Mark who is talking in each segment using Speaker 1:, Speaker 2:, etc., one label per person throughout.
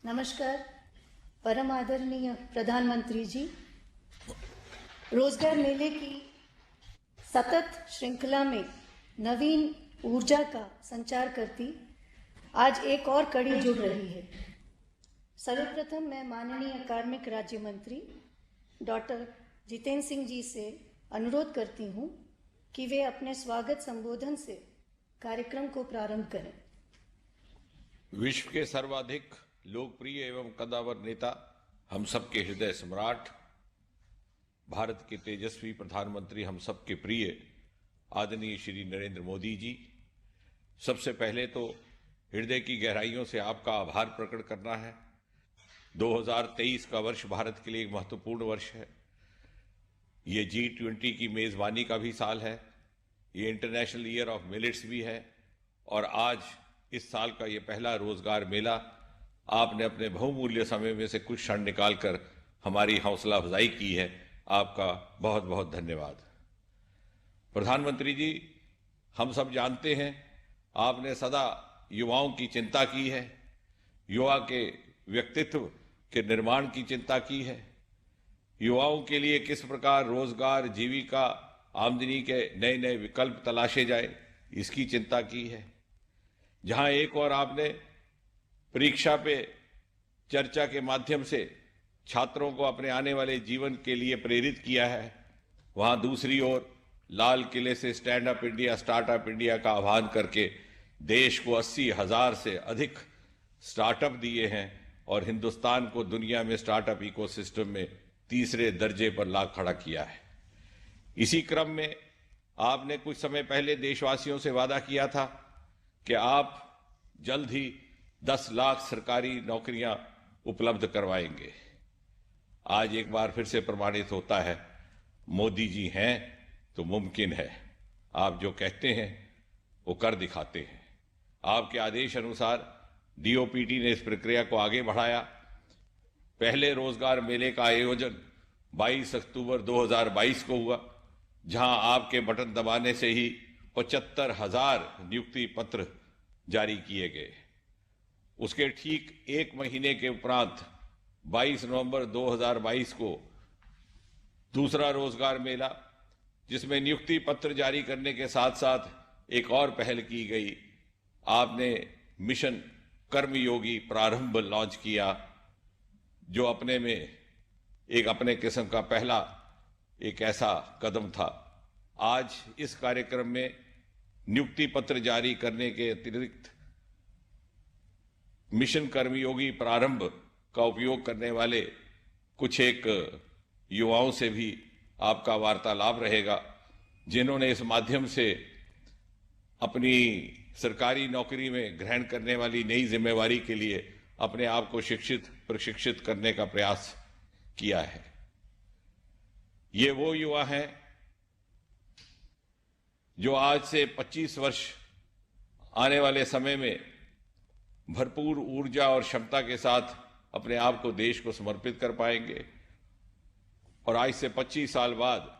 Speaker 1: नमस्कार। परम आदरणीय प्रधानमंत्री जी, रोजगार मेले की सतत श्रृंखला में नवीन ऊर्जा का संचार करती आज एक और कड़ी जुड़ रही है। सर्वप्रथम मैं माननीय कार्मिक राज्य मंत्री डॉक्टर जितेंद्र सिंह जी से अनुरोध करती हूँ कि वे अपने स्वागत संबोधन से कार्यक्रम को प्रारंभ करें।
Speaker 2: विश्व के सर्वाधिक लोकप्रिय एवं कद्दावर नेता, हम सबके हृदय सम्राट, भारत के तेजस्वी प्रधानमंत्री, हम सबके प्रिय आदरणीय श्री नरेंद्र मोदी जी, सबसे पहले तो हृदय की गहराइयों से आपका आभार प्रकट करना है। 2023 का वर्ष भारत के लिए एक महत्वपूर्ण वर्ष है। ये G20 की मेजबानी का भी साल है, ये इंटरनेशनल ईयर ऑफ मिलेट्स भी है, और आज इस साल का ये पहला रोजगार मेला आपने अपने बहुमूल्य समय में से कुछ क्षण निकालकर हमारी हौसला अफजाई की है। आपका बहुत बहुत धन्यवाद। प्रधानमंत्री जी, हम सब जानते हैं आपने सदा युवाओं की चिंता की है, युवा के व्यक्तित्व के निर्माण की चिंता की है, युवाओं के लिए किस प्रकार रोजगार, जीविका, आमदनी के नए नए विकल्प तलाशे जाए, इसकी चिंता की है। जहां एक और आपने परीक्षा पे चर्चा के माध्यम से छात्रों को अपने आने वाले जीवन के लिए प्रेरित किया है, वहां दूसरी ओर लाल किले से stand up India, startup India का आह्वान करके देश को 80,000 से अधिक स्टार्टअप दिए हैं और हिंदुस्तान को दुनिया में स्टार्टअप इकोसिस्टम में तीसरे दर्जे पर ला खड़ा किया है। इसी क्रम में आपने कुछ समय पहले देशवासियों से वादा किया था कि आप जल्द ही 10 लाख सरकारी नौकरियां उपलब्ध करवाएंगे। आज एक बार फिर से प्रमाणित होता है, मोदी जी हैं तो मुमकिन है। आप जो कहते हैं वो कर दिखाते हैं। आपके आदेश अनुसार DOPT ने इस प्रक्रिया को आगे बढ़ाया। पहले रोजगार मेले का आयोजन 22 अक्टूबर 2022 को हुआ, जहां आपके बटन दबाने से ही 75,000 नियुक्ति पत्र जारी किए गए। उसके ठीक एक महीने के उपरांत 22 नवंबर 2022 को दूसरा रोजगार मेला, जिसमें नियुक्ति पत्र जारी करने के साथ साथ एक और पहल की गई। आपने मिशन कर्मयोगी प्रारंभ लॉन्च किया, जो अपने में एक अपने किस्म का पहला एक ऐसा कदम था। आज इस कार्यक्रम में नियुक्ति पत्र जारी करने के अतिरिक्त मिशन कर्मयोगी प्रारंभ का उपयोग करने वाले कुछ एक युवाओं से भी आपका वार्तालाप रहेगा, जिन्होंने इस माध्यम से अपनी सरकारी नौकरी में ग्रहण करने वाली नई जिम्मेवारी के लिए अपने आप को शिक्षित प्रशिक्षित करने का प्रयास किया है। ये वो युवा हैं जो आज से 25 वर्ष आने वाले समय में भरपूर ऊर्जा और क्षमता के साथ अपने आप को देश को समर्पित कर पाएंगे, और आज से 25 साल बाद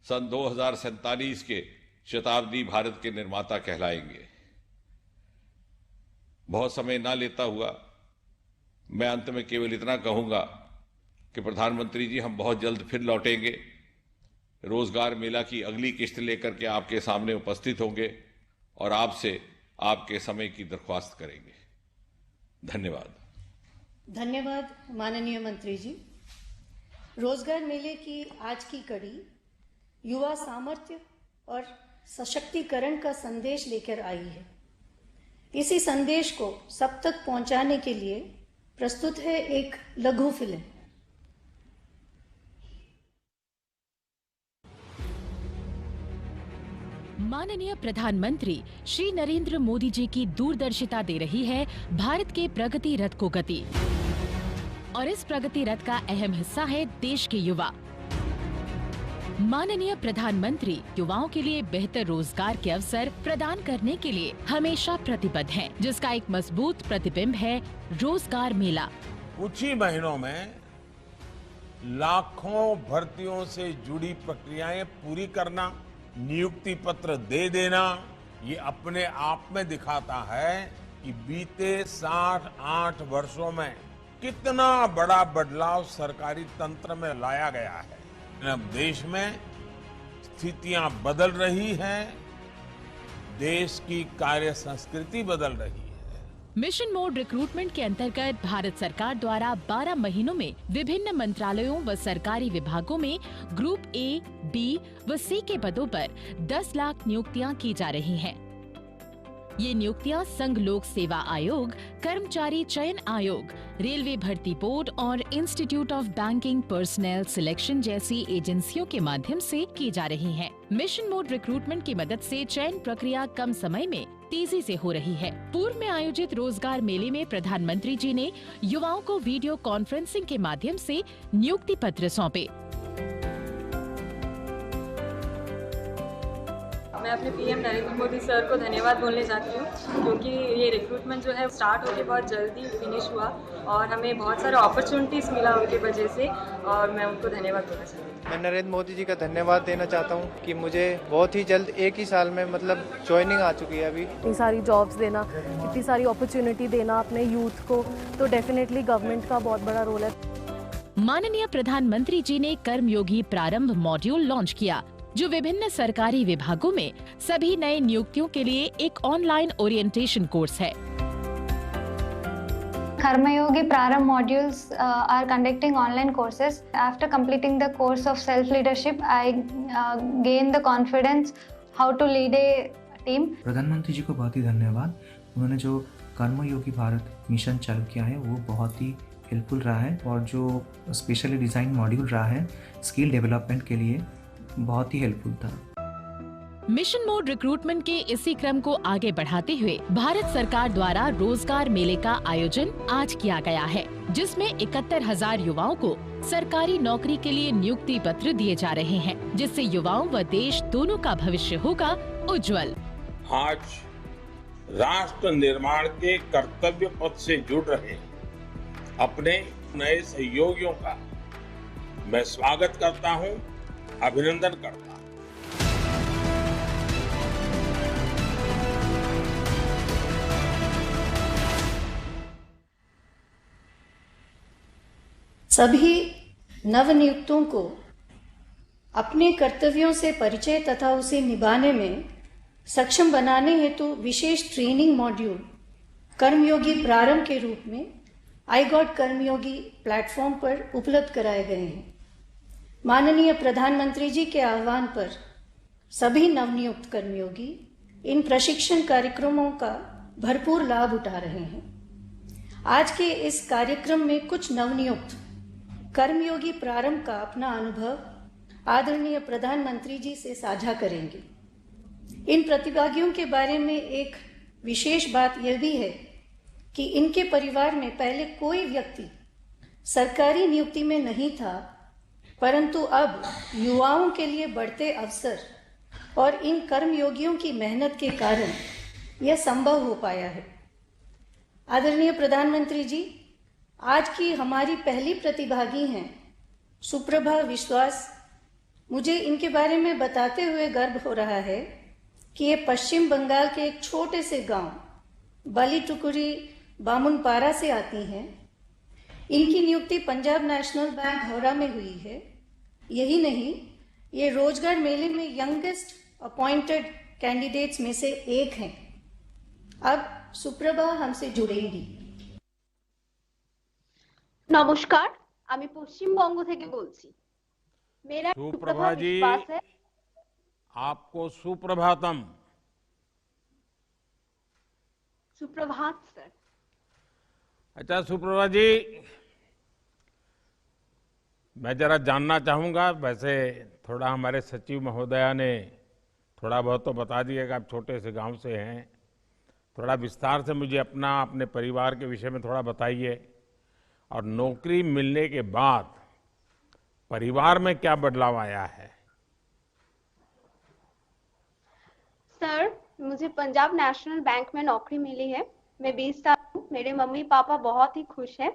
Speaker 2: सन 2047 के शताब्दी भारत के निर्माता कहलाएंगे। बहुत समय ना लेता हुआ मैं अंत में केवल इतना कहूंगा कि प्रधानमंत्री जी, हम बहुत जल्द फिर लौटेंगे। रोजगार मेला की अगली किस्त लेकर के आपके सामने उपस्थित होंगे और आपसे आपके समय की दरख्वास्त करेंगे। धन्यवाद।
Speaker 1: धन्यवाद माननीय मंत्री जी। रोजगार मेले की आज की कड़ी युवा सामर्थ्य और सशक्तिकरण का संदेश लेकर आई है। इसी संदेश को सब तक पहुंचाने के लिए प्रस्तुत है एक लघु फिल्म।
Speaker 3: माननीय प्रधानमंत्री श्री नरेंद्र मोदी जी की दूरदर्शिता दे रही है भारत के प्रगति रथ को गति, और इस प्रगति रथ का अहम हिस्सा है देश के युवा। माननीय प्रधानमंत्री युवाओं के लिए बेहतर रोजगार के अवसर प्रदान करने के लिए हमेशा प्रतिबद्ध हैं, जिसका एक मजबूत प्रतिबिंब है रोजगार मेला।
Speaker 4: कुछ ही महीनों में लाखों भर्तियों से जुड़ी प्रक्रियाएं पूरी करना, नियुक्ति पत्र दे देना, ये अपने आप में दिखाता है कि बीते 68 वर्षों में कितना बड़ा बदलाव सरकारी तंत्र में लाया गया है। अब देश में स्थितियां बदल रही हैं, देश की कार्य संस्कृति बदल रही है।
Speaker 3: मिशन मोड रिक्रूटमेंट के अंतर्गत भारत सरकार द्वारा 12 महीनों में विभिन्न मंत्रालयों व सरकारी विभागों में ग्रुप ए, बी व सी के पदों पर 10 लाख नियुक्तियां की जा रही हैं। ये नियुक्तियां संघ लोक सेवा आयोग, कर्मचारी चयन आयोग, रेलवे भर्ती बोर्ड और institute of banking personal selection जैसी एजेंसियों के माध्यम से की जा रही हैं। मिशन मोड रिक्रूटमेंट की मदद से चयन प्रक्रिया कम समय में तेजी से हो रही है। पूर्व में आयोजित रोजगार मेले में प्रधानमंत्री जी ने युवाओं को वीडियो कॉन्फ्रेंसिंग के माध्यम से नियुक्ति पत्र सौंपे।
Speaker 5: मैं अपने पीएम नरेंद्र मोदी सर को धन्यवाद बोलने चाहती हूँ, क्योंकि ये रिक्रूटमेंट जो है स्टार्ट होके बहुत जल्दी फिनिश हुआ और हमें बहुत सारे अपॉर्चुनिटीज़ मिला उनकी वजह से, और मैं उनको धन्यवाद बोलना चाहती हूँ।
Speaker 6: मैं नरेंद्र मोदी जी का धन्यवाद देना चाहता हूँ कि मुझे बहुत ही जल्द एक ही साल में ज्वाइनिंग आ चुकी है। अभी
Speaker 7: इतनी सारी जॉब्स देना, इतनी सारी अपॉर्चुनिटी देना अपने यूथ को, तो डेफिनेटली गवर्नमेंट का बहुत बड़ा रोल है।
Speaker 3: माननीय प्रधानमंत्री जी ने कर्मयोगी प्रारंभ मॉड्यूल लॉन्च किया, जो विभिन्न सरकारी विभागों में सभी नए नियुक्तियों के लिए एक ऑनलाइन ओरिएंटेशन कोर्स है।
Speaker 8: Karmayogi Prarambh modules are conducting online courses. After completing the course of self-leadership, I gained the confidence how to lead a team.
Speaker 9: प्रधानमंत्री जी को बहुत ही धन्यवाद। उन्होंने जो कर्मयोगी भारत मिशन चालू किया है वो बहुत ही हेल्पफुल रहा है, और जो स्पेशली डिज़ाइन मॉड्यूल रहा है स्किल डेवलपमेंट के लिए बहुत ही हेल्पफुल था।
Speaker 3: मिशन मोड रिक्रूटमेंट के इसी क्रम को आगे बढ़ाते हुए भारत सरकार द्वारा रोजगार मेले का आयोजन आज किया गया है, जिसमें 71,000 युवाओं को सरकारी नौकरी के लिए नियुक्ति पत्र दिए जा रहे हैं, जिससे युवाओं व देश दोनों का भविष्य होगा उज्जवल।
Speaker 4: आज राष्ट्र निर्माण के कर्तव्य पथ से जुड़ रहे अपने नए सहयोगियों का मैं स्वागत करता हूं, अभिनंदन करता हूं।
Speaker 1: सभी नवनियुक्तों को अपने कर्तव्यों से परिचय तथा उसे निभाने में सक्षम बनाने हेतु विशेष ट्रेनिंग मॉड्यूल कर्मयोगी प्रारंभ के रूप में आई गॉट कर्मयोगी प्लेटफॉर्म पर उपलब्ध कराए गए हैं। माननीय प्रधानमंत्री जी के आह्वान पर सभी नवनियुक्त कर्मयोगी इन प्रशिक्षण कार्यक्रमों का भरपूर लाभ उठा रहे हैं। आज के इस कार्यक्रम में कुछ नवनियुक्त कर्मयोगी प्रारंभ का अपना अनुभव आदरणीय प्रधानमंत्री जी से साझा करेंगे। इन प्रतिभागियों के बारे में एक विशेष बात यह भी है कि इनके परिवार में पहले कोई व्यक्ति सरकारी नियुक्ति में नहीं था, परंतु अब युवाओं के लिए बढ़ते अवसर और इन कर्मयोगियों की मेहनत के कारण यह संभव हो पाया है। आदरणीय प्रधानमंत्री जी, आज की हमारी पहली प्रतिभागी हैं सुप्रभा विश्वास। मुझे इनके बारे में बताते हुए गर्व हो रहा है कि ये पश्चिम बंगाल के एक छोटे से गांव बालीटुकुरी बामुनपारा से आती हैं। इनकी नियुक्ति पंजाब नेशनल बैंक हावड़ा में हुई है। यही नहीं, ये रोजगार मेले में यंगेस्ट अपॉइंटेड कैंडिडेट्स में से एक हैं। अब सुप्रभा हमसे जुड़ेंगी।
Speaker 10: नमस्कार, আমি পশ্চিমবঙ্গ থেকে বলছি। मेरा
Speaker 4: सुप्रभा जी,
Speaker 10: विश्वास है।
Speaker 4: आपको सुप्रभातम।
Speaker 10: सुप्रभात सर।
Speaker 4: अच्छा सुप्रभा जी, मैं जरा जानना चाहूंगा, वैसे थोड़ा हमारे सचिव महोदया ने थोड़ा बहुत तो बता दिया कि आप छोटे से गांव से हैं। थोड़ा विस्तार से मुझे अपने परिवार के विषय में थोड़ा बताइए, और नौकरी मिलने के बाद परिवार में क्या बदलाव आया है?
Speaker 10: सर, मुझे पंजाब नेशनल बैंक में नौकरी मिली है। मैं 20 साल हूँ। मेरे मम्मी पापा बहुत ही खुश हैं।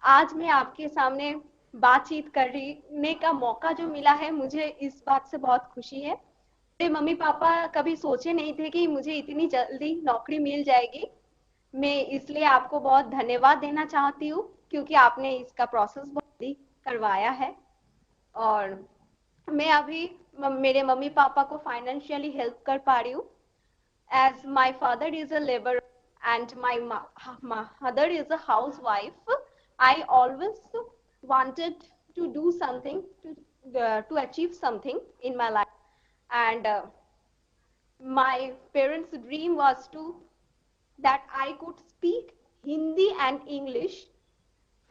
Speaker 10: आज मैं आपके सामने बातचीत करने का मौका जो मिला है, मुझे इस बात से बहुत खुशी है। मेरे मम्मी पापा कभी सोचे नहीं थे कि मुझे इतनी जल्दी नौकरी मिल जाएगी। मैं इसलिए आपको बहुत धन्यवाद देना चाहती हूँ क्योंकि आपने इसका प्रोसेस बहुत जल्दी करवाया है। और मैं अभी मेरे मम्मी पापा को फाइनेंशियली हेल्प कर पा रही हूँ। As my father is a laborer and my mother is a housewife, I always wanted to do something to achieve something in my life, and my parents' dream was that I could speak Hindi and English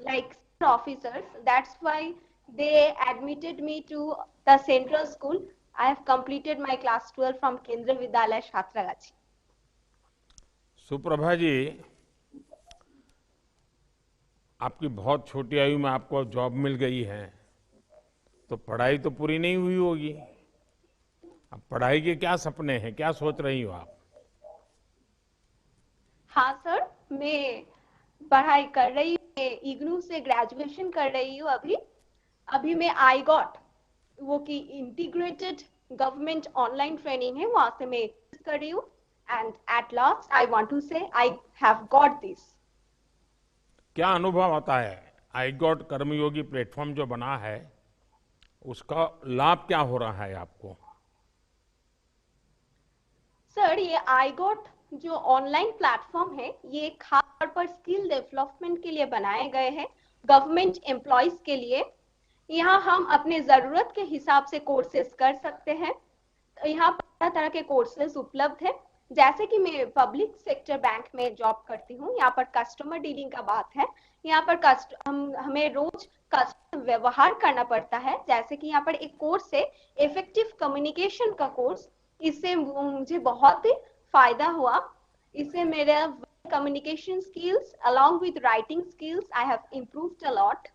Speaker 10: like officers. That's why they admitted me to the central school. I have completed my class 12 from Kendra Vidyalaya Shatragachi.
Speaker 4: Suprabha जी, आपकी बहुत छोटी आयु में आपको job मिल गई है, तो पढ़ाई तो पूरी नहीं हुई होगी। अब पढ़ाई के क्या सपने हैं, क्या सोच रही हो आप?
Speaker 10: हाँ सर, मैं पढ़ाई कर रही हूँ, इग्नू से ग्रेजुएशन कर रही हूँ। अभी मैं आई गॉट वो की इंटीग्रेटेड गवर्नमेंट ऑनलाइन ट्रेनिंग है, वहां से मैं कर रही हूँ। And at last I want to say I have got this.
Speaker 4: क्या अनुभव आता है? आई गॉट कर्मयोगी प्लेटफॉर्म जो बना है, उसका लाभ क्या हो रहा है आपको?
Speaker 10: सर, ये आई गॉट जो ऑनलाइन प्लेटफॉर्म है, ये खास तौर पर स्किल डेवलपमेंट के लिए बनाए गए हैं, गवर्नमेंट एम्प्लॉयज के लिए। यहाँ हम अपने जरूरत के हिसाब से कोर्सेज कर सकते हैं। तो यहाँ तरह तरह के कोर्सेज उपलब्ध है। जैसे कि मैं पब्लिक सेक्टर बैंक में जॉब करती हूँ, यहाँ पर कस्टमर डीलिंग का बात है। यहाँ पर हमें रोज कस्टमर व्यवहार करना पड़ता है। जैसे कि यहाँ पर एक कोर्स है इफेक्टिव कम्युनिकेशन का कोर्स, इससे मुझे बहुत ही फायदा हुआ। इससे मेरे communication skills along with writing skills I have improved a lot.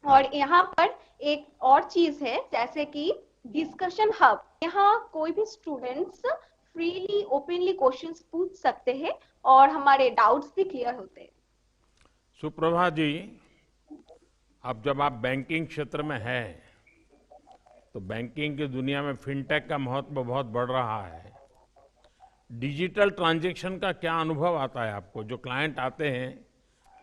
Speaker 10: और यहाँ पर एक और चीज है, जैसे कि डिस्कशन हब। यहाँ कोई भी स्टूडेंट्स फ्रीली ओपनली क्वेश्चंस पूछ सकते हैं और हमारे डाउट्स भी क्लियर होते हैं।
Speaker 4: सुप्रभा जी, अब जब आप बैंकिंग क्षेत्र में हैं, तो बैंकिंग की दुनिया में फिनटेक का महत्व बहुत बढ़ रहा है। डिजिटल ट्रांजैक्शन का क्या अनुभव आता है आपको? जो क्लाइंट आते हैं,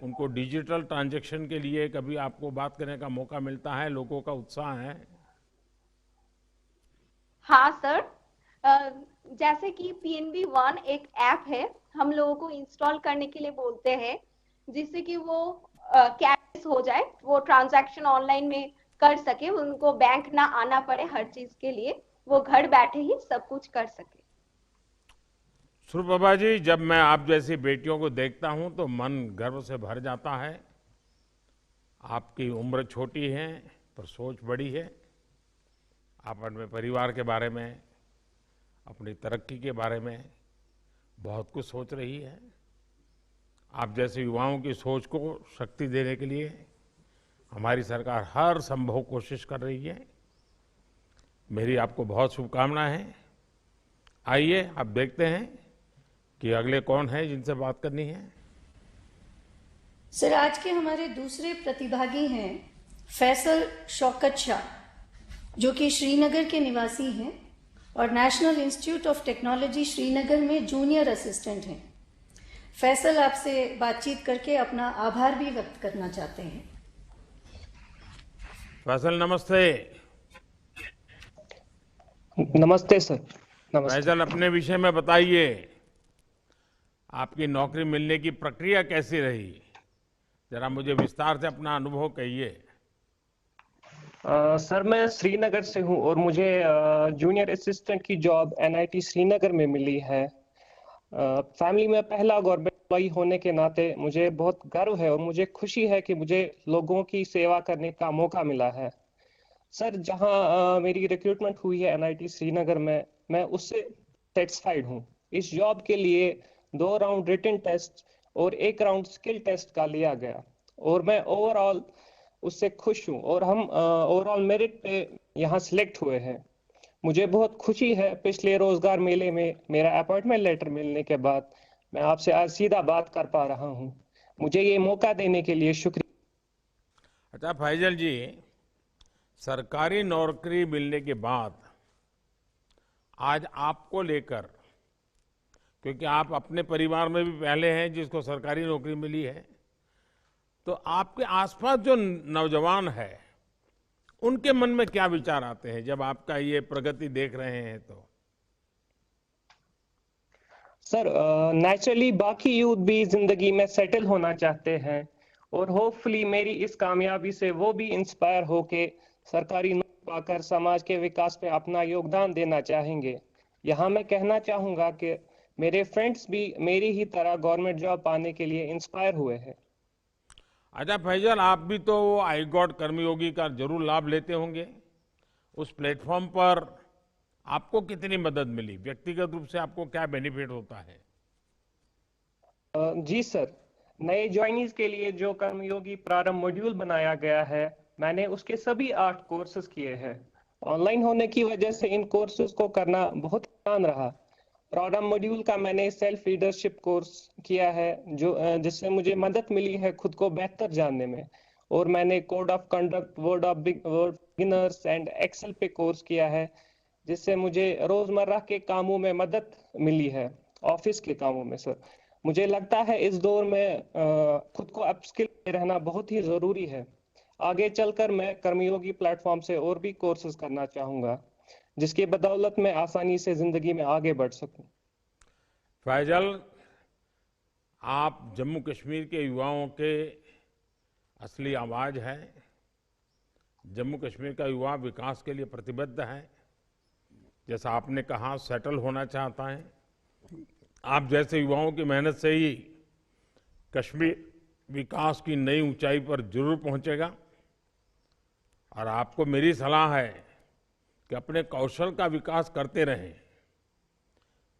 Speaker 4: उनको डिजिटल ट्रांजैक्शन के लिए कभी आपको बात करने का मौका मिलता है? लोगों का उत्साह है?
Speaker 10: हाँ सर, जैसे कि PNB One एक ऐप है, हम लोगों को इंस्टॉल करने के लिए बोलते हैं, जिससे कि वो कैश हो जाए, वो ट्रांजैक्शन ऑनलाइन में कर सके, उनको बैंक ना आना पड़े हर चीज के लिए, वो घर बैठे ही सब कुछ कर सके।
Speaker 4: सुप्रभा जी, जब मैं आप जैसी बेटियों को देखता हूं तो मन गर्व से भर जाता है। आपकी उम्र छोटी है पर सोच बड़ी है। आप अपने परिवार के बारे में, अपनी तरक्की के बारे में बहुत कुछ सोच रही है। आप जैसे युवाओं की सोच को शक्ति देने के लिए हमारी सरकार हर संभव कोशिश कर रही है। मेरी आपको बहुत शुभकामनाएं हैं। आइए अब देखते हैं कि अगले कौन है जिनसे बात करनी है।
Speaker 1: सर, आज के हमारे दूसरे प्रतिभागी हैं फैसल शौकत शाह, जो कि श्रीनगर के निवासी हैं और national institute of technology Srinagar में जूनियर असिस्टेंट हैं। फैसल आपसे बातचीत करके अपना आभार भी व्यक्त करना चाहते हैं।
Speaker 4: फैसल, नमस्ते।
Speaker 11: नमस्ते सर। नमस्ते।
Speaker 4: फैसल, अपने विषय में बताइए, आपकी नौकरी मिलने की प्रक्रिया कैसी रही? जरा मुझे विस्तार से अपना अनुभव कहिए।
Speaker 11: सर, मैं श्रीनगर से हूं और मुझे जूनियर असिस्टेंट की जॉब NIT श्रीनगर में मिली है। फैमिली में पहला गवर्नमेंट एम्प्लॉई होने के नाते मुझे बहुत गर्व है और मुझे खुशी है कि मुझे लोगों की सेवा करने का मौका मिला है। सर, जहां मेरी रिक्रूटमेंट हुई है NIT श्रीनगर में, मैं उससे सेटिस्फाइड हूं। इस जॉब के लिए 2 राउंड रिटन टेस्ट और 1 राउंड स्किल टेस्ट का लिया गया और मैं ओवरऑल उससे खुश हूं और हम ओवरऑल मेरिट पे यहाँ सिलेक्ट हुए हैं। मुझे बहुत खुशी है। पिछले रोजगार मेले में मेरा अपॉइंटमेंट लेटर मिलने के बाद मैं आपसे आज सीधा बात कर पा रहा हूं। मुझे ये मौका देने के लिए शुक्रिया।
Speaker 4: अच्छा फैजल जी, सरकारी नौकरी मिलने के बाद आज आपको लेकर, क्योंकि आप अपने परिवार में भी पहले हैं जिसको सरकारी नौकरी मिली है, तो आपके आसपास जो नौजवान है उनके मन में क्या विचार आते हैं जब आपका ये प्रगति देख रहे हैं? तो
Speaker 11: सर नेचुरली बाकी यूथ भी जिंदगी में सेटल होना चाहते हैं और होपफुली मेरी इस कामयाबी से वो भी इंस्पायर होके सरकारी नौकरी पाकर समाज के विकास में अपना योगदान देना चाहेंगे। यहाँ मैं कहना चाहूंगा कि मेरे फ्रेंड्स भी मेरी ही तरह गवर्नमेंट जॉब पाने के लिए इंस्पायर हुए हैं।
Speaker 4: अच्छा फैजल, आप भी तो आई गॉट कर्मयोगी का जरूर लाभ लेते होंगे। उस प्लेटफॉर्म पर आपको कितनी मदद मिली? व्यक्तिगत रूप से आपको क्या बेनिफिट होता है?
Speaker 11: जी सर, नए ज्वाइनीज के लिए जो कर्मयोगी प्रारंभ मॉड्यूल बनाया गया है, मैंने उसके सभी 8 कोर्सेज किए हैं। ऑनलाइन होने की वजह से इन कोर्सेज को करना बहुत आसान रहा। प्रारंभ मॉड्यूल का मैंने सेल्फ लीडरशिप कोर्स किया है जो जिससे मुझे मदद मिली है खुद को बेहतर जानने में, और मैंने code of conduct, word of beginners and excel पे कोर्स किया है जिससे मुझे रोजमर्रा के कामों में मदद मिली है, ऑफिस के कामों में। सर मुझे लगता है इस दौर में खुद को अपस्किल रहना बहुत ही जरूरी है। आगे चलकर मैं कर्मयोगी प्लेटफॉर्म से और भी कोर्सेज करना चाहूंगा जिसकी बदौलत मैं आसानी से जिंदगी में आगे बढ़ सकूं।
Speaker 4: फैजल, आप जम्मू कश्मीर के युवाओं के असली आवाज है। जम्मू कश्मीर का युवा विकास के लिए प्रतिबद्ध है। जैसा आपने कहा, सेटल होना चाहता है। आप जैसे युवाओं की मेहनत से ही कश्मीर विकास की नई ऊंचाई पर जरूर पहुंचेगा। और आपको मेरी सलाह है कि अपने कौशल का विकास करते रहें,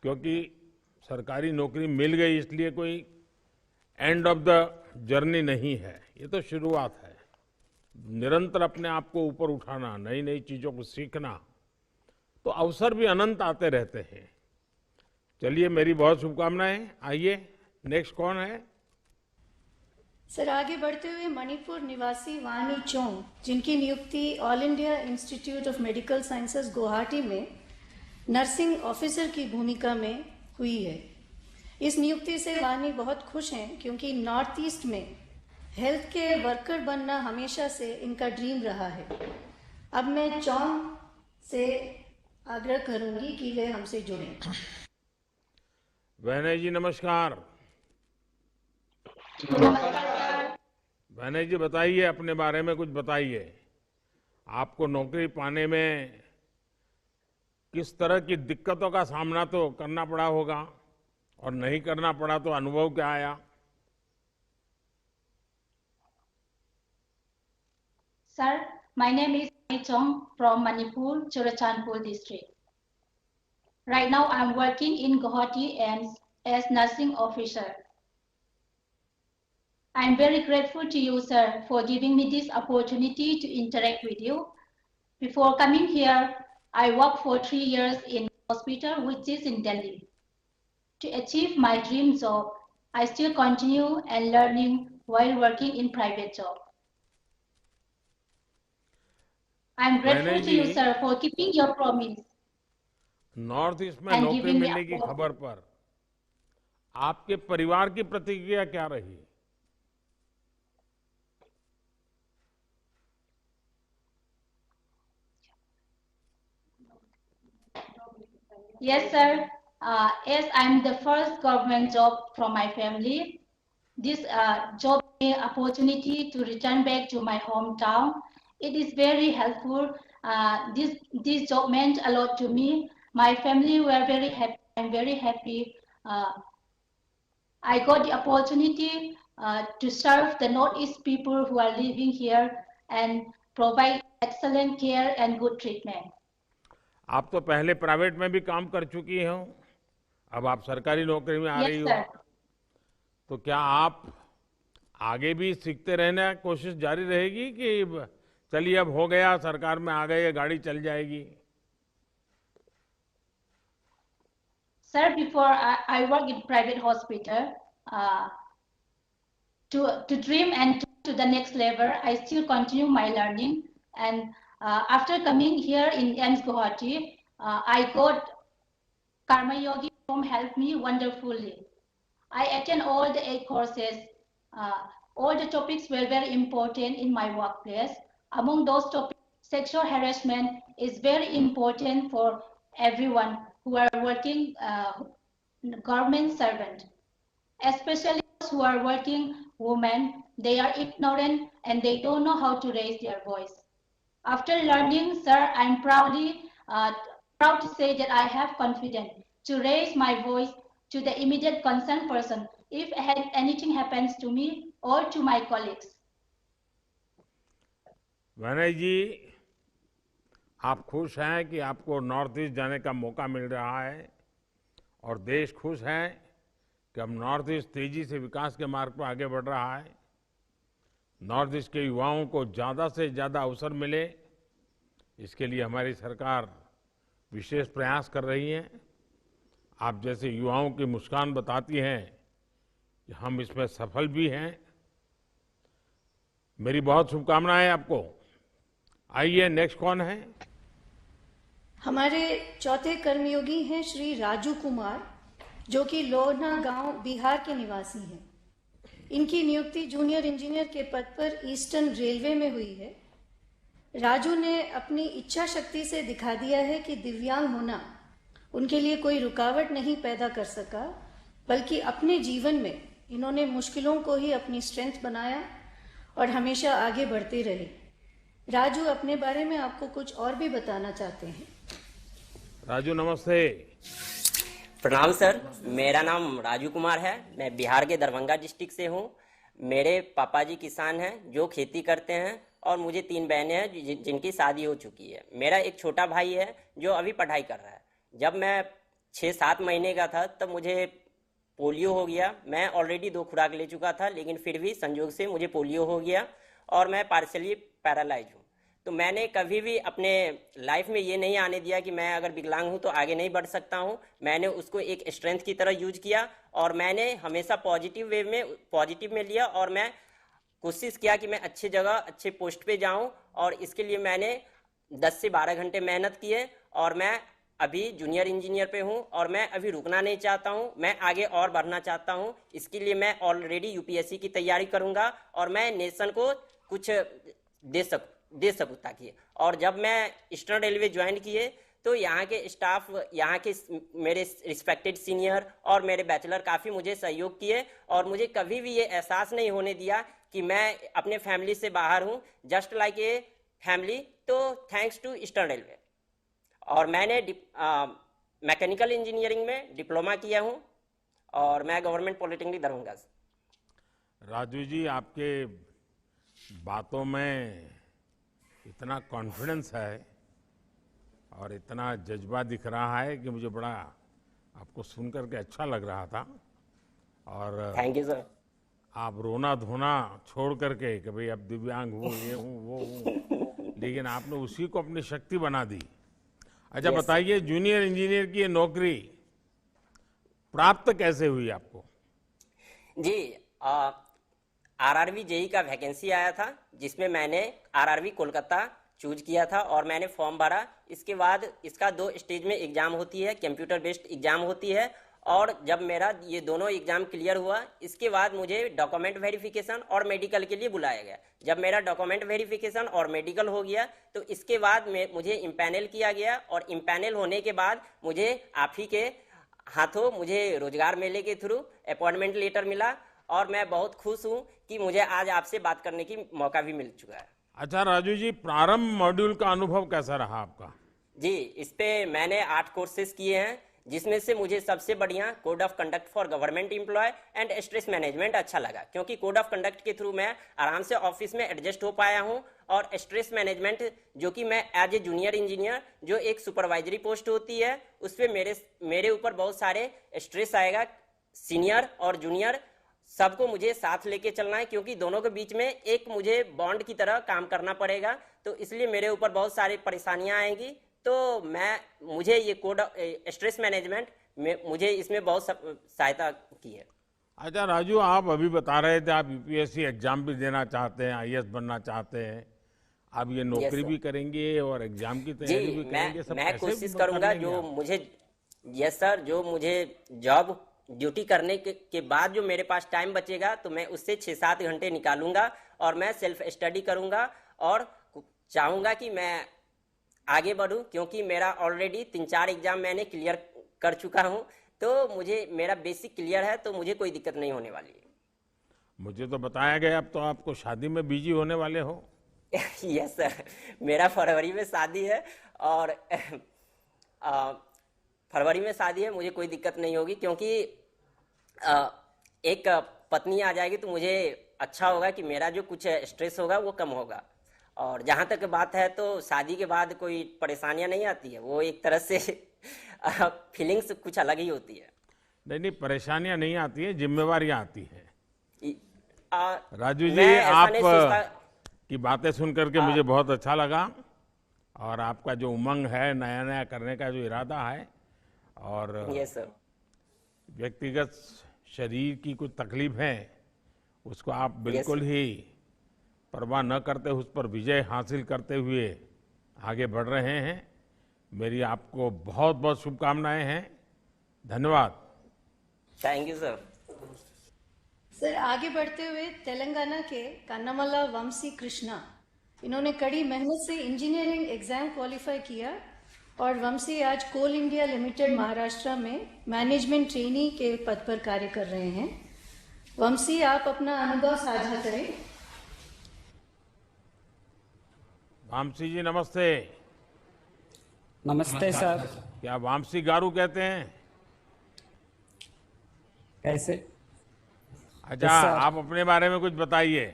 Speaker 4: क्योंकि सरकारी नौकरी मिल गई इसलिए कोई एंड ऑफ द जर्नी नहीं है, ये तो शुरुआत है। निरंतर अपने आप को ऊपर उठाना, नई नई चीजों को सीखना, तो अवसर भी अनंत आते रहते हैं। चलिए, मेरी बहुत शुभकामनाएं। आइए, नेक्स्ट कौन है?
Speaker 1: सर, आगे बढ़ते हुए मणिपुर निवासी वानी चोंग, जिनकी नियुक्ति all India institute of medical sciences Guwahati में नर्सिंग ऑफिसर की भूमिका में हुई है। इस नियुक्ति से वानी बहुत खुश हैं क्योंकि नॉर्थ ईस्ट में हेल्थ केयर वर्कर बनना हमेशा से इनका ड्रीम रहा है। अब मैं चोंग से आग्रह करूंगी कि वे हमसे जुड़ें।
Speaker 4: वैनय जी नमस्कार। वैनय जी, बताइए, अपने बारे में कुछ बताइए। आपको नौकरी पाने में किस तरह की दिक्कतों का सामना तो करना पड़ा होगा, और नहीं करना पड़ा तो अनुभव क्या आया?
Speaker 12: Sir, my name is Wani Chong from Manipur, Churachandpur district. Right now, I'm working in Guwahati as nursing officer. I'm very grateful to you, sir, for giving me this opportunity to interact with you. Before coming here, I worked for 3 years in hospital, which is in Delhi. To achieve my dream job, I still continue and learning while working in private job. I'm grateful to you, sir, for keeping your promise.
Speaker 4: North east में नौकरी मिलने की खबर पर आपके परिवार की प्रतिक्रिया क्या रही?
Speaker 12: Yes, sir. As I'm the first government job from my family, this job gave me opportunity to return back to my hometown. It is very helpful. This job meant a lot to me. My family were very happy. I'm very happy. I got the opportunity to serve the Northeast people who are living here and provide excellent care and good treatment.
Speaker 4: आप तो पहले private में भी काम कर चुकी हो, अब आप सरकारी नौकरी में आ रही हो, तो क्या आप आगे भी सीखते रहने की कोशिश जारी रहेगी कि चलिए अब हो गया, सरकार में आ गए, गाड़ी चल जाएगी?
Speaker 12: Sir, before I work in private hospital, to dream and to the next level, I still continue my learning. And after coming here in AIIMS Guwahati, I got Karma Yogi whom helped me wonderfully. I attend all the 8 courses All the topics were very important in my workplace. Among those topics, sexual harassment is very important for everyone who are working government servant, especially those who are working women. They are ignorant and they don't know how to raise their voice. After learning, sir, I'm proud to say that I have confidence to raise my voice to the immediate concerned person if anything happens to me or to my colleagues.
Speaker 4: विनय जी, आप खुश हैं कि आपको north east जाने का मौका मिल रहा है और देश खुश है कि अब नॉर्थ ईस्ट तेजी से विकास के मार्ग पर आगे बढ़ रहा है। नॉर्थ ईस्ट के युवाओं को ज़्यादा से ज़्यादा अवसर मिले, इसके लिए हमारी सरकार विशेष प्रयास कर रही है। आप जैसे युवाओं की मुस्कान बताती हैं कि हम इसमें सफल भी हैं। मेरी बहुत शुभकामनाएं आपको। आइए, नेक्स्ट कौन है?
Speaker 1: हमारे चौथे कर्मयोगी हैं श्री राजू कुमार, जो कि लोहना गांव बिहार के निवासी हैं। इनकी नियुक्ति जूनियर इंजीनियर के पद पर ईस्टर्न रेलवे में हुई है। राजू ने अपनी इच्छा शक्ति से दिखा दिया है कि दिव्यांग होना उनके लिए कोई रुकावट नहीं पैदा कर सका, बल्कि अपने जीवन में इन्होंने मुश्किलों को ही अपनी स्ट्रेंथ बनाया और हमेशा आगे बढ़ते रहे। राजू अपने बारे में आपको कुछ और भी बताना चाहते हैं।
Speaker 4: राजू नमस्ते।
Speaker 13: प्रणाम सर, मेरा नाम राजू कुमार है। मैं बिहार के दरभंगा डिस्ट्रिक्ट से हूँ। मेरे पापा जी किसान हैं जो खेती करते हैं और मुझे 3 बहनें हैं जिनकी शादी हो चुकी है। मेरा एक छोटा भाई है जो अभी पढ़ाई कर रहा है। जब मैं 6-7 महीने का था तब मुझे पोलियो हो गया। मैं ऑलरेडी 2 खुराक ले चुका था, लेकिन फिर भी संयोग से मुझे पोलियो हो गया और मैं पार्शियली पैरालाइज हूँ। तो मैंने कभी भी अपने लाइफ में ये नहीं आने दिया कि मैं अगर विकलांग हूँ तो आगे नहीं बढ़ सकता हूँ। मैंने उसको एक स्ट्रेंथ की तरह यूज किया और मैंने हमेशा पॉजिटिव में लिया और मैं कोशिश किया कि मैं अच्छी जगह अच्छे पोस्ट पे जाऊं और इसके लिए मैंने 10 से 12 घंटे मेहनत किए और मैं अभी जूनियर इंजीनियर पे हूं और मैं अभी रुकना नहीं चाहता हूं। मैं आगे और बढ़ना चाहता हूं। इसके लिए मैं ऑलरेडी यूपीएससी की तैयारी करूंगा और मैं नेशन को कुछ दे सकूं ताकि। और जब मैं ईस्टर्न रेलवे ज्वाइन किए तो यहाँ के स्टाफ, यहाँ के मेरे रिस्पेक्टेड सीनियर और मेरे बैचलर काफ़ी मुझे सहयोग किए और मुझे कभी भी ये एहसास नहीं होने दिया कि मैं अपने फैमिली से बाहर हूँ, जस्ट लाइक ए फैमिली। तो थैंक्स टू ईस्टर्न रेलवे। और मैंने मैकेनिकल इंजीनियरिंग में डिप्लोमा किया हूँ और मैं गवर्नमेंट पॉलिटेक्निक दरभंगा से।
Speaker 4: राजू जी, आपके बातों में इतना कॉन्फिडेंस है और इतना जज्बा दिख रहा है कि मुझे बड़ा आपको सुन करके अच्छा लग रहा था। और
Speaker 13: थैंक यू सर।
Speaker 4: आप रोना धोना छोड़ करके कि भाई अब दिव्यांग हूँ, ये हूँ, वो हूँ, लेकिन आपने उसी को अपनी शक्ति बना दी। अच्छा बताइए, जूनियर इंजीनियर की ये नौकरी प्राप्त कैसे हुई आपको?
Speaker 13: जी, आरआरबी जेई का वैकेंसी आया था जिसमें मैंने आरआरबी कोलकाता चूज किया था और मैंने फॉर्म भरा। इसके बाद इसका 2 स्टेज में एग्जाम होती है, कंप्यूटर बेस्ड एग्जाम होती है। और जब मेरा ये दोनों एग्जाम क्लियर हुआ, इसके बाद मुझे डॉक्यूमेंट वेरिफिकेशन और मेडिकल के लिए बुलाया गया। जब मेरा डॉक्यूमेंट वेरिफिकेशन और मेडिकल हो गया तो इसके बाद मुझे इम्पैनल किया गया और इम्पैनल होने के बाद मुझे आप ही के हाथों मुझे रोजगार मेले के थ्रू अपॉइंटमेंट लेटर मिला और मैं बहुत खुश हूँ कि मुझे आज आपसे बात करने की मौका भी मिल चुका है।
Speaker 4: अच्छा राजू जी, प्रारंभ मॉड्यूल का अनुभव कैसा रहा आपका?
Speaker 13: जी, इस पे मैंने 8 कोर्सेज किए हैं, जिसमें से मुझे सबसे बढ़िया code of conduct for government employ and stress management अच्छा लगा, क्योंकि कोड ऑफ कंडक्ट के थ्रू मैं आराम से ऑफिस में एडजस्ट हो पाया हूं। और स्ट्रेस मैनेजमेंट जो कि मैं एज ए जूनियर इंजीनियर, जो एक सुपरवाइजरी पोस्ट होती है, उस पर मेरे ऊपर बहुत सारे स्ट्रेस आएगा। सीनियर और जूनियर सबको मुझे साथ लेके चलना है, क्योंकि दोनों के बीच में एक मुझे बॉन्ड की तरह काम करना पड़ेगा। तो इसलिए मेरे ऊपर बहुत सारी परेशानियां आएंगी। तो मुझे ये कोड स्ट्रेस मैनेजमेंट में मुझे इसमें बहुत सहायता की है।
Speaker 4: अच्छा राजू, आप अभी बता रहे थे आप यूपीएससी एग्जाम भी देना चाहते हैं, आईएएस बनना चाहते हैं। आप ये नौकरी भी करेंगे और एग्जाम की तैयारी भी करेंगे?
Speaker 13: मैं कोशिश करूंगा जो मुझे, यस सर, जो मुझे जॉब ड्यूटी करने के बाद जो मेरे पास टाइम बचेगा तो मैं उससे 6-7 घंटे निकालूंगा और मैं सेल्फ स्टडी करूंगा और चाहूंगा कि मैं आगे बढ़ूं, क्योंकि मेरा ऑलरेडी 3-4 एग्जाम मैंने क्लियर कर चुका हूं, तो मुझे मेरा बेसिक क्लियर है, तो मुझे कोई दिक्कत नहीं होने वाली है।
Speaker 4: मुझे तो बताया गया अब तो आपको शादी में बिजी होने वाले हो।
Speaker 13: यस सर, मेरा फरवरी में शादी है और फरवरी में शादी है, मुझे कोई दिक्कत नहीं होगी, क्योंकि एक पत्नी आ जाएगी तो मुझे अच्छा होगा कि मेरा जो कुछ स्ट्रेस होगा वो कम होगा। और जहाँ तक बात है तो शादी के बाद कोई परेशानियां नहीं आती है, वो एक तरह से फीलिंग्स कुछ अलग ही होती है।
Speaker 4: नहीं, परेशानियां नहीं आती है, जिम्मेवारियां आती है। राजू जी,
Speaker 13: मैं ऐसा नहीं
Speaker 4: आप
Speaker 13: सोचता।
Speaker 4: की बातें सुन करके मुझे बहुत अच्छा लगा, और आपका जो उमंग है, नया नया करने का जो इरादा है, और
Speaker 13: यस सर,
Speaker 4: व्यक्तिगत शरीर की कुछ तकलीफ है उसको आप बिल्कुल ही परवाह न करते उस पर विजय हासिल करते हुए आगे बढ़ रहे हैं। मेरी आपको बहुत बहुत शुभकामनाएं हैं। धन्यवाद।
Speaker 13: Thank you sir.
Speaker 1: सर, आगे बढ़ते हुए तेलंगाना के कन्नमला वंशी कृष्णा, इन्होंने कड़ी मेहनत से इंजीनियरिंग एग्जाम क्वालिफाई किया और वंशी आज कोल इंडिया लिमिटेड महाराष्ट्र में मैनेजमेंट ट्रेनी के पद पर कार्य कर रहे हैं। वंशी, आप अपना अनुभव साझा करें।
Speaker 4: वामसी जी नमस्ते।
Speaker 14: नमस्ते सर।
Speaker 4: क्या वामसी गारू कहते हैं?
Speaker 14: कैसे?
Speaker 4: अच्छा, आप अपने बारे में कुछ बताइए।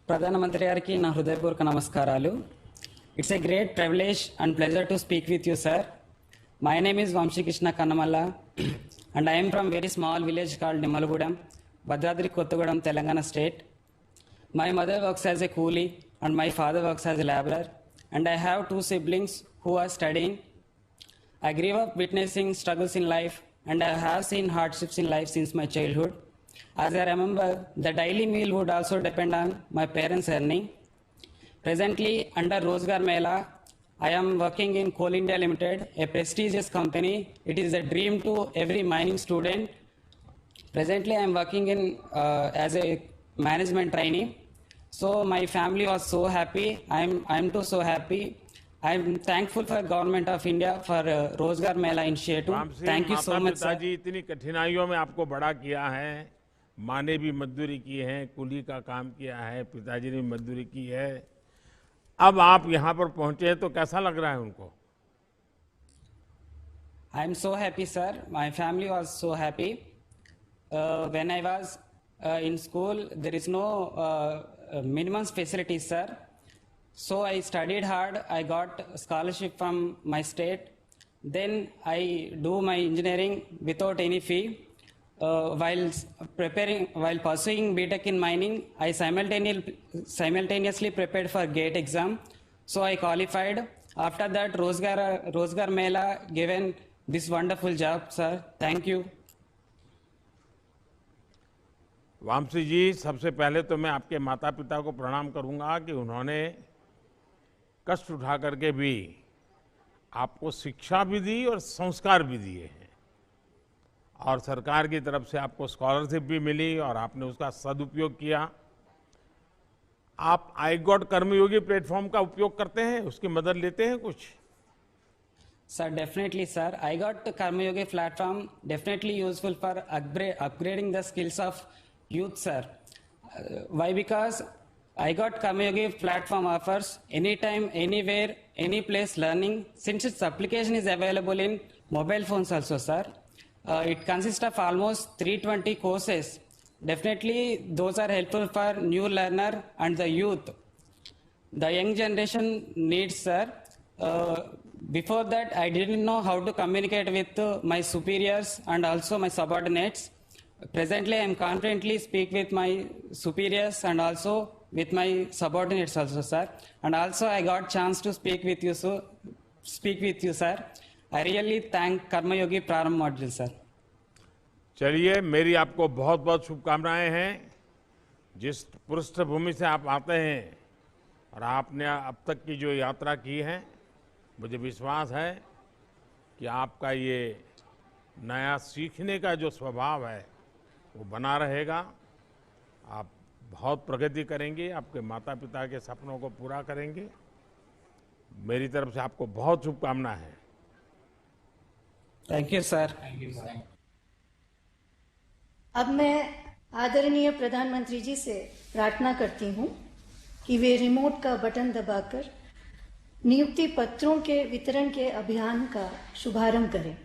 Speaker 14: ప్రధానమంత్రి గారికి నా హృదయపూర్వక నమస్కారాలు. It's a great privilege and pleasure to speak with you sir. My name is Vamsikrishna Kannamalla and I'm from very small village called Nimmalagudem, Bhadradri Kothagudem, Telangana state. My mother works as a coolie and my father works as a laborer, and I have 2 siblings who are studying. I grew up witnessing struggles in life and I have seen hardships in life since my childhood. As I remember, the daily meal would also depend on my parents' earning. Presently, under Rozgar Mela, I am working in Coal India Limited, a prestigious company. It is a dream to every mining student. Presently, I am working in as a management trainee. So my family was so happy. I'm too so happy. I'm thankful for Government of India for Rozgar Mela initiative. Thank you so much, sir.
Speaker 4: पिताजी इतनी कठिनाइयों में आपको बड़ा किया है, माँ ने भी मजदूरी की है, कुली का काम किया है, पिताजी ने भी मजदूरी की है। अब आप यहाँ पर पहुंचे हैं तो कैसा लग रहा है उनको?
Speaker 14: I'm so happy, sir. My family was so happy. When I was in school, there is no minimum facilities, sir. So I studied hard. I got scholarship from my state. Then I do my engineering without any fee. While pursuing BTech in mining, I simultaneously prepared for GATE exam. So I qualified. After that, Rozgar Mela given this wonderful job, sir. Thank you.
Speaker 4: Vamsi जी, सबसे पहले तो मैं आपके माता पिता को प्रणाम करूंगा कि उन्होंने कष्ट उठा करके भी आपको शिक्षा भी दी और संस्कार भी दिए हैं, और सरकार की तरफ से आपको स्कॉलरशिप भी मिली और आपने उसका सदुपयोग किया। आप आई गॉट कर्मयोगी प्लेटफॉर्म का उपयोग करते हैं, उसकी मदद लेते हैं कुछ?
Speaker 14: Sir, definitely, sir. I got Karmayogi platform definitely useful for upgrading the skills of youth, sir. Why? Because I got Karmayogi platform offers anytime, anywhere, any place learning. Since its application is available in mobile phones also, sir. It consists of almost 320 courses. Definitely, those are helpful for new learner and the youth. The young generation needs, sir. Before that, I didn't know how to communicate with my superiors and also my subordinates. Presently, I am confidently speak with my superiors and also with my subordinates also, sir. And also, I got chance to speak with you, sir. I really thank Karmayogi Prarambh module, sir.
Speaker 4: चलिए, मेरी आपको बहुत बहुत शुभकामनाएं हैं। जिस पृष्ठभूमि से आप आते हैं और आपने अब तक की जो यात्रा की है, मुझे विश्वास है कि आपका ये नया सीखने का जो स्वभाव है वो बना रहेगा। आप बहुत प्रगति करेंगे, आपके माता पिता के सपनों को पूरा करेंगे। मेरी तरफ से आपको बहुत शुभकामनाएं हैं।
Speaker 14: Thank you sir.
Speaker 1: अब मैं आदरणीय प्रधानमंत्री जी से प्रार्थना करती हूँ कि वे रिमोट का बटन दबाकर नियुक्ति पत्रों के वितरण के अभियान का शुभारंभ करें।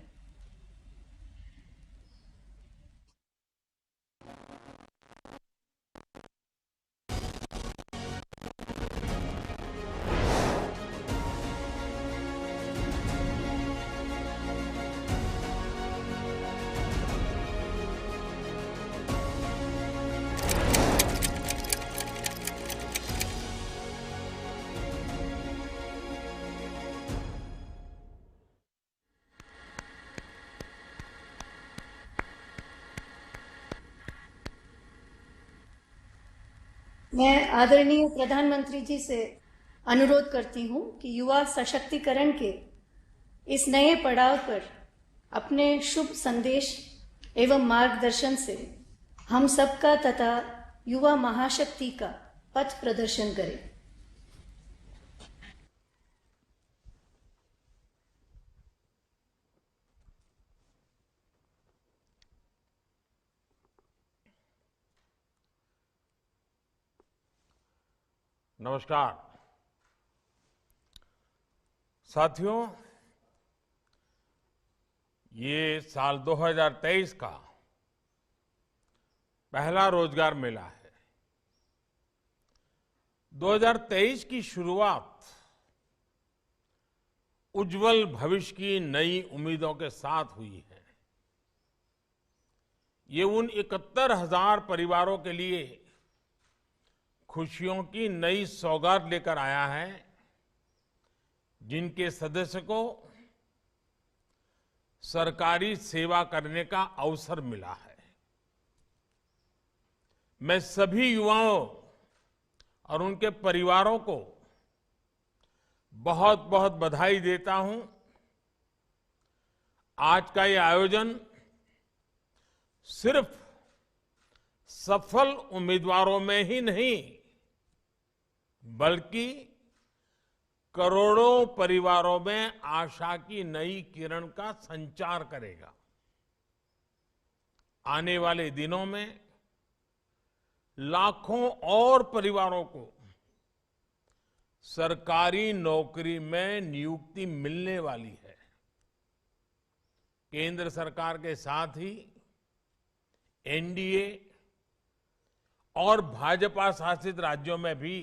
Speaker 1: मैं आदरणीय प्रधानमंत्री जी से अनुरोध करती हूं कि युवा सशक्तिकरण के इस नए पड़ाव पर अपने शुभ संदेश एवं मार्गदर्शन से हम सबका तथा युवा महाशक्ति का पथ प्रदर्शन करें।
Speaker 4: नमस्कार साथियों, ये साल 2023 का पहला रोजगार मेला है। 2023 की शुरुआत उज्जवल भविष्य की नई उम्मीदों के साथ हुई है। ये उन 71,000 परिवारों के लिए खुशियों की नई सौगात लेकर आया है जिनके सदस्य को सरकारी सेवा करने का अवसर मिला है। मैं सभी युवाओं और उनके परिवारों को बहुत बहुत बधाई देता हूं। आज का ये आयोजन सिर्फ सफल उम्मीदवारों में ही नहीं बल्कि करोड़ों परिवारों में आशा की नई किरण का संचार करेगा। आने वाले दिनों में लाखों और परिवारों को सरकारी नौकरी में नियुक्ति मिलने वाली है। केंद्र सरकार के साथ ही एनडीए और भाजपा शासित राज्यों में भी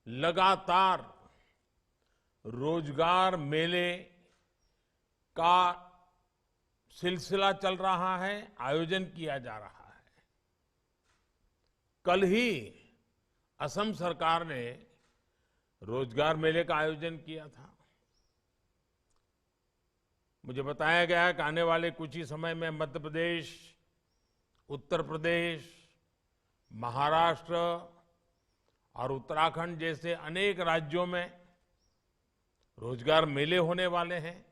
Speaker 4: लगातार रोजगार मेले का सिलसिला चल रहा है, आयोजन किया जा रहा है। कल ही असम सरकार ने रोजगार मेले का आयोजन किया था। मुझे बताया गया है कि आने वाले कुछ ही समय में मध्य प्रदेश, उत्तर प्रदेश, महाराष्ट्र और उत्तराखंड जैसे अनेक राज्यों में रोजगार मेले होने वाले हैं।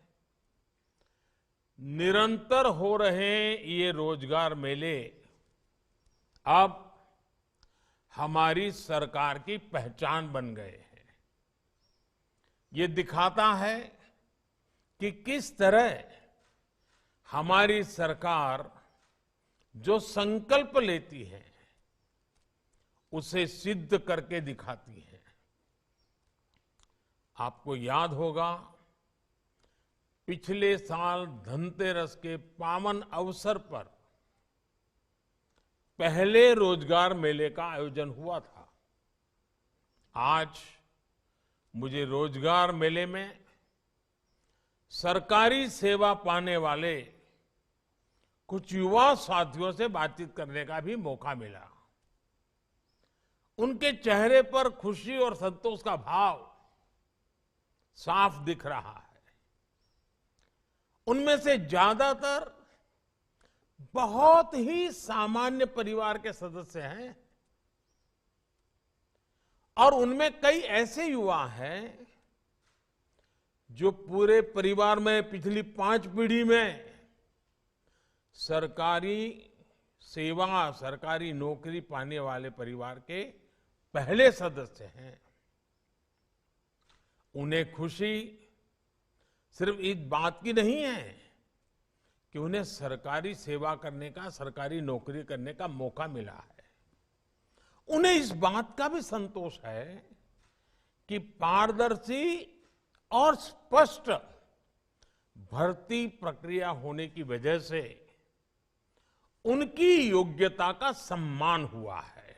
Speaker 4: निरंतर हो रहे ये रोजगार मेले अब हमारी सरकार की पहचान बन गए हैं। ये दिखाता है कि किस तरह हमारी सरकार जो संकल्प लेती है उसे सिद्ध करके दिखाती है। आपको याद होगा पिछले साल धनतेरस के पावन अवसर पर पहले रोजगार मेले का आयोजन हुआ था। आज मुझे रोजगार मेले में सरकारी सेवा पाने वाले कुछ युवा साथियों से बातचीत करने का भी मौका मिला। उनके चेहरे पर खुशी और संतोष का भाव साफ दिख रहा है। उनमें से ज्यादातर बहुत ही सामान्य परिवार के सदस्य हैं और उनमें कई ऐसे युवा हैं जो पूरे परिवार में पिछली 5 पीढ़ी में सरकारी सेवा, सरकारी नौकरी पाने वाले परिवार के पहले सदस्य हैं। उन्हें खुशी सिर्फ इस बात की नहीं है कि उन्हें सरकारी सेवा करने का, सरकारी नौकरी करने का मौका मिला है। उन्हें इस बात का भी संतोष है कि पारदर्शी और स्पष्ट भर्ती प्रक्रिया होने की वजह से उनकी योग्यता का सम्मान हुआ है।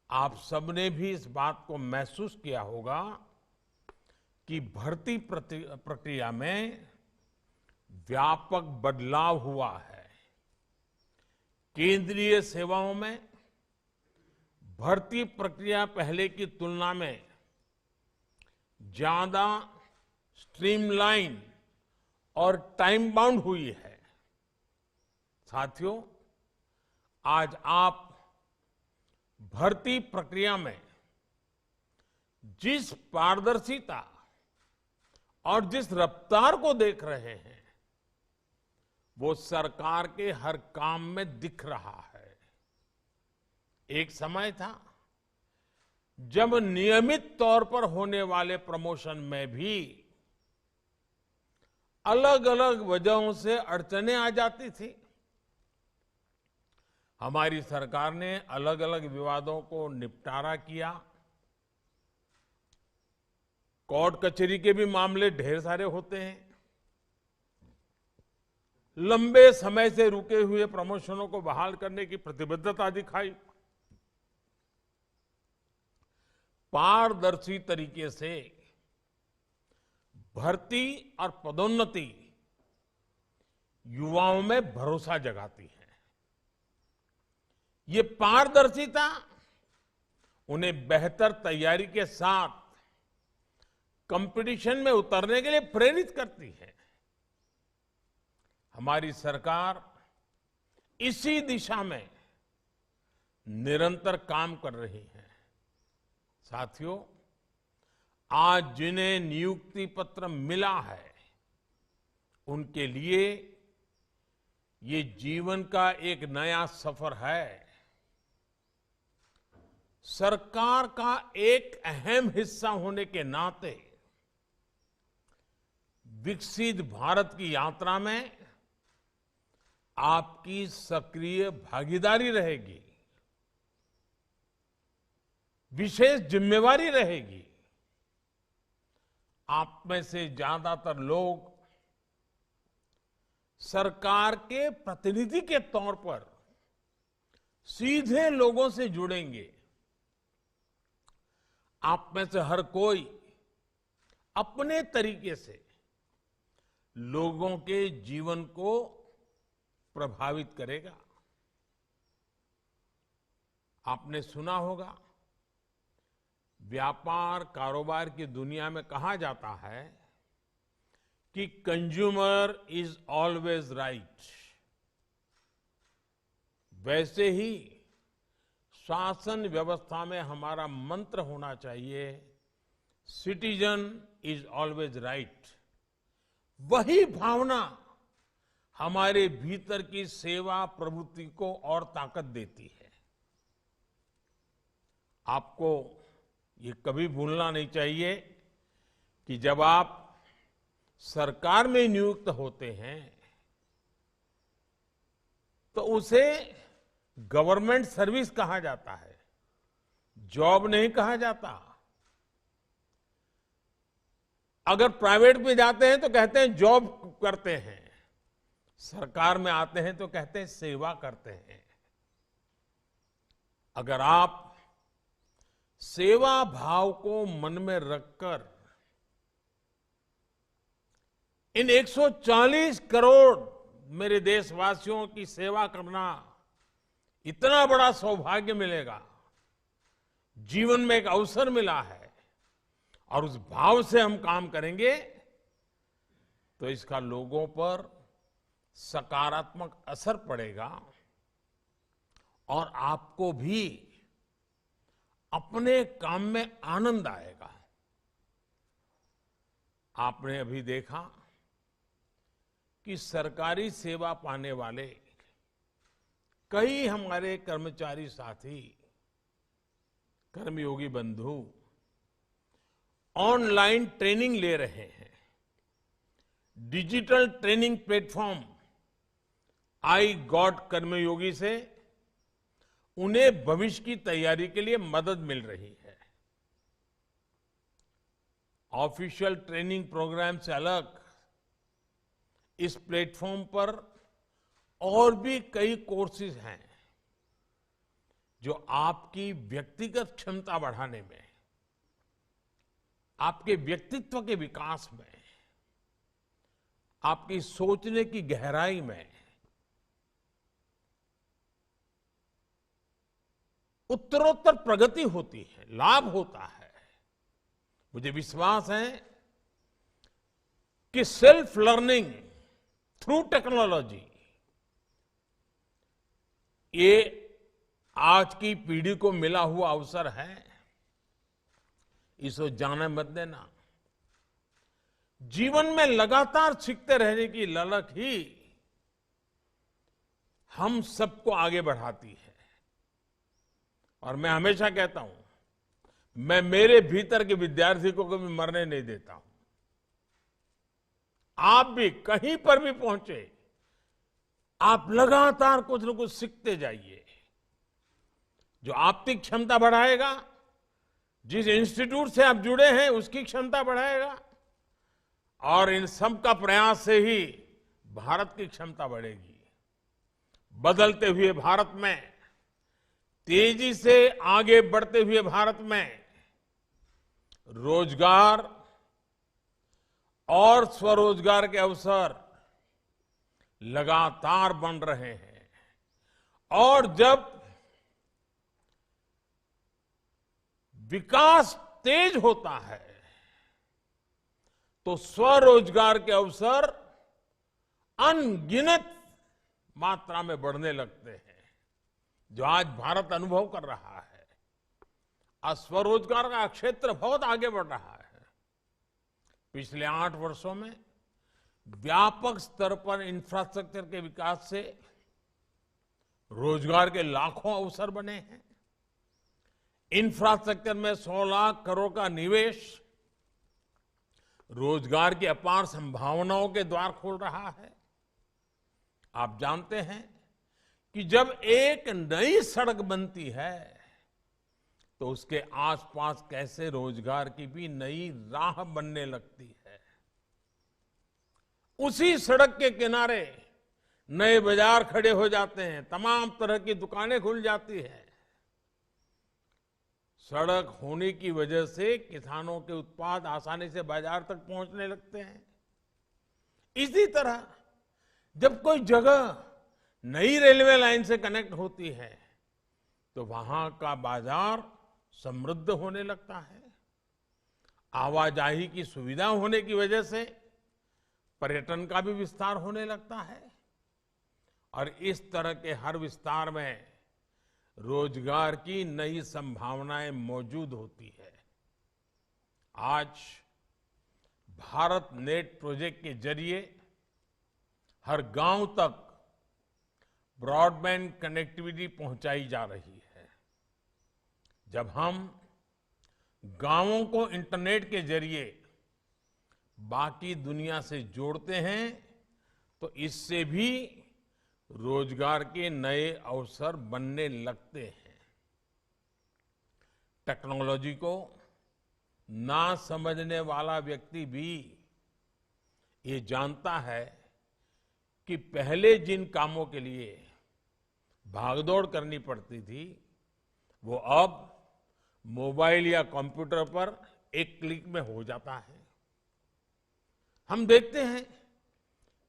Speaker 4: आप सबने भी इस बात को महसूस किया होगा कि भर्ती प्रक्रिया में व्यापक बदलाव हुआ है। केंद्रीय सेवाओं में भर्ती प्रक्रिया पहले की तुलना में ज्यादा स्ट्रीमलाइन और टाइम बाउंड हुई है। साथियों, आज आप भर्ती प्रक्रिया में जिस पारदर्शिता और जिस रफ्तार को देख रहे हैं, वो सरकार के हर काम में दिख रहा है। एक समय था जब नियमित तौर पर होने वाले प्रमोशन में भी अलग अलग वजहों से अड़चनें आ जाती थी। हमारी सरकार ने अलग अलग विवादों को निपटारा किया। कोर्ट कचहरी के भी मामले ढेर सारे होते हैं। लंबे समय से रुके हुए प्रमोशनों को बहाल करने की प्रतिबद्धता दिखाई। पारदर्शी तरीके से भर्ती और पदोन्नति युवाओं में भरोसा जगाती है। ये पारदर्शिता उन्हें बेहतर तैयारी के साथ कंपटीशन में उतरने के लिए प्रेरित करती है। हमारी सरकार इसी दिशा में निरंतर काम कर रही है। साथियों, आज जिन्हें नियुक्ति पत्र मिला है, उनके लिए ये जीवन का एक नया सफर है। सरकार का एक अहम हिस्सा होने के नाते विकसित भारत की यात्रा में आपकी सक्रिय भागीदारी रहेगी, विशेष जिम्मेवारी रहेगी। आप में से ज्यादातर लोग सरकार के प्रतिनिधि के तौर पर सीधे लोगों से जुड़ेंगे। आप में से हर कोई अपने तरीके से लोगों के जीवन को प्रभावित करेगा। आपने सुना होगा, व्यापार कारोबार की दुनिया में कहा जाता है कि कंज्यूमर इज ऑलवेज राइट। वैसे ही शासन व्यवस्था में हमारा मंत्र होना चाहिए, सिटीजन इज ऑलवेज राइट। वही भावना हमारे भीतर की सेवा प्रवृत्ति को और ताकत देती है। आपको ये कभी भूलना नहीं चाहिए कि जब आप सरकार में नियुक्त होते हैं तो उसे गवर्नमेंट सर्विस कहा जाता है, जॉब नहीं कहा जाता। अगर प्राइवेट में जाते हैं तो कहते हैं जॉब करते हैं, सरकार में आते हैं तो कहते हैं सेवा करते हैं। अगर आप सेवा भाव को मन में रखकर इन 140 करोड़ मेरे देशवासियों की सेवा करना इतना बड़ा सौभाग्य मिलेगा, जीवन में एक अवसर मिला है, और उस भाव से हम काम करेंगे तो इसका लोगों पर सकारात्मक असर पड़ेगा और आपको भी अपने काम में आनंद आएगा। आपने अभी देखा कि सरकारी सेवा पाने वाले कई हमारे कर्मचारी साथी, कर्मयोगी बंधु ऑनलाइन ट्रेनिंग ले रहे हैं। Digital training platform iGOT Karmayogi से उन्हें भविष्य की तैयारी के लिए मदद मिल रही है। ऑफिशियल ट्रेनिंग प्रोग्राम से अलग इस प्लेटफॉर्म पर और भी कई कोर्सेज हैं जो आपकी व्यक्तिगत क्षमता बढ़ाने में, आपके व्यक्तित्व के विकास में, आपकी सोचने की गहराई में उत्तरोत्तर प्रगति होती है, लाभ होता है। मुझे विश्वास है कि सेल्फ लर्निंग थ्रू टेक्नोलॉजी ये आज की पीढ़ी को मिला हुआ अवसर है, इसे जाने मत देना। जीवन में लगातार सीखते रहने की ललक ही हम सबको आगे बढ़ाती है। और मैं हमेशा कहता हूं, मैं मेरे भीतर के विद्यार्थी को कभी मरने नहीं देता हूं। आप भी कहीं पर भी पहुंचे, आप लगातार कुछ न कुछ सीखते जाइए, जो आपकी क्षमता बढ़ाएगा, जिस इंस्टीट्यूट से आप जुड़े हैं उसकी क्षमता बढ़ाएगा, और इन सब का प्रयास से ही भारत की क्षमता बढ़ेगी। बदलते हुए भारत में, तेजी से आगे बढ़ते हुए भारत में रोजगार और स्वरोजगार के अवसर लगातार बन रहे हैं। और जब विकास तेज होता है तो स्वरोजगार के अवसर अनगिनत मात्रा में बढ़ने लगते हैं, जो आज भारत अनुभव कर रहा है। आज स्वरोजगार का क्षेत्र बहुत आगे बढ़ रहा है। पिछले 8 वर्षों में व्यापक स्तर पर इंफ्रास्ट्रक्चर के विकास से रोजगार के लाखों अवसर बने हैं। इंफ्रास्ट्रक्चर में 100 लाख करोड़ का निवेश रोजगार की अपार संभावनाओं के द्वार खोल रहा है। आप जानते हैं कि जब एक नई सड़क बनती है तो उसके आसपास कैसे रोजगार की भी नई राह बनने लगती है। उसी सड़क के किनारे नए बाजार खड़े हो जाते हैं, तमाम तरह की दुकानें खुल जाती हैं। सड़क होने की वजह से किसानों के उत्पाद आसानी से बाजार तक पहुंचने लगते हैं। इसी तरह जब कोई जगह नई रेलवे लाइन से कनेक्ट होती है तो वहां का बाजार समृद्ध होने लगता है। आवाजाही की सुविधा होने की वजह से पर्यटन का भी विस्तार होने लगता है। और इस तरह के हर विस्तार में रोजगार की नई संभावनाएं मौजूद होती है। आज भारत नेट प्रोजेक्ट के जरिए हर गांव तक ब्रॉडबैंड कनेक्टिविटी पहुंचाई जा रही है। जब हम गांवों को इंटरनेट के जरिए बाकी दुनिया से जोड़ते हैं तो इससे भी रोजगार के नए अवसर बनने लगते हैं। टेक्नोलॉजी को ना समझने वाला व्यक्ति भी ये जानता है कि पहले जिन कामों के लिए भागदौड़ करनी पड़ती थी वो अब मोबाइल या कंप्यूटर पर एक क्लिक में हो जाता है। हम देखते हैं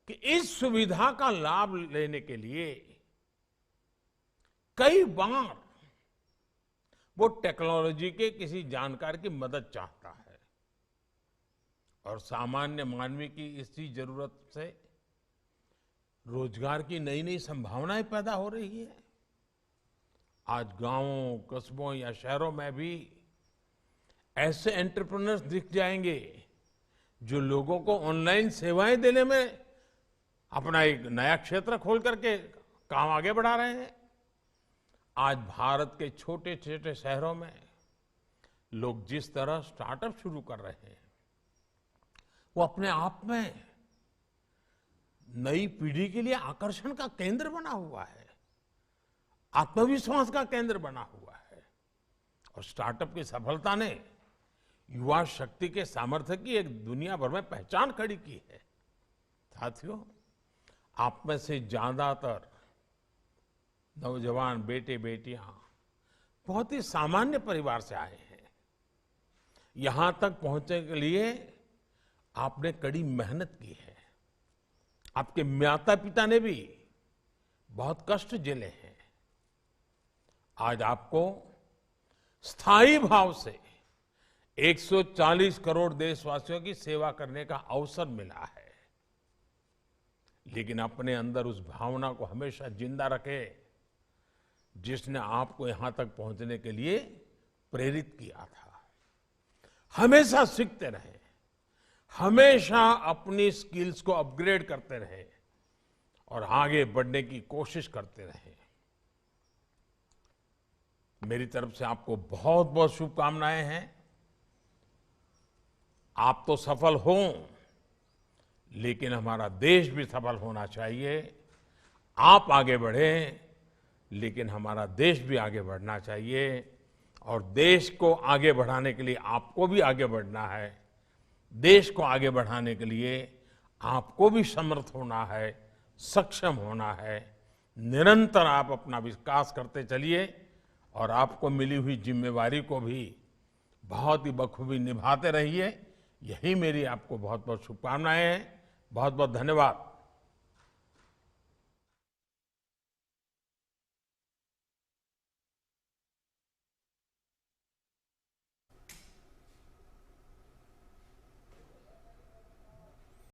Speaker 4: कि इस सुविधा का लाभ लेने के लिए कई बार वो टेक्नोलॉजी के किसी जानकार की मदद चाहता है और सामान्य मानवी की इसी जरूरत से रोजगार की नई नई संभावनाएं पैदा हो रही है। आज गांवों, कस्बों या शहरों में भी ऐसे एंटरप्रेन्योर्स दिख जाएंगे जो लोगों को ऑनलाइन सेवाएं देने में अपना एक नया क्षेत्र खोल करके काम आगे बढ़ा रहे हैं। आज भारत के छोटे छोटे शहरों में लोग जिस तरह स्टार्टअप शुरू कर रहे हैं, वो अपने आप में नई पीढ़ी के लिए आकर्षण का केंद्र बना हुआ है, आत्मविश्वास का केंद्र बना हुआ है। और स्टार्टअप की सफलता ने युवा शक्ति के सामर्थ्य की एक दुनिया भर में पहचान खड़ी की है। साथियों, आप में से ज्यादातर नौजवान बेटे बेटियां बहुत ही सामान्य परिवार से आए हैं। यहां तक पहुंचने के लिए आपने कड़ी मेहनत की है। आपके माता पिता ने भी बहुत कष्ट झेले हैं। आज आपको स्थायी भाव से 140 करोड़ देशवासियों की सेवा करने का अवसर मिला है। लेकिन अपने अंदर उस भावना को हमेशा जिंदा रखे जिसने आपको यहां तक पहुंचने के लिए प्रेरित किया था। हमेशा सीखते रहे, हमेशा अपनी स्किल्स को अपग्रेड करते रहे और आगे बढ़ने की कोशिश करते रहे। मेरी तरफ से आपको बहुत बहुत शुभकामनाएं हैं। आप तो सफल हों, लेकिन हमारा देश भी सफल होना चाहिए। आप आगे बढ़ें, लेकिन हमारा देश भी आगे बढ़ना चाहिए। और देश को आगे बढ़ाने के लिए आपको भी आगे बढ़ना है। देश को आगे बढ़ाने के लिए आपको भी समर्थ होना है, सक्षम होना है। निरंतर आप अपना विकास करते चलिए और आपको मिली हुई जिम्मेवारी को भी बहुत ही बखूबी निभाते रहिए। यही मेरी आपको बहुत बहुत शुभकामनाएं हैं। बहुत बहुत धन्यवाद।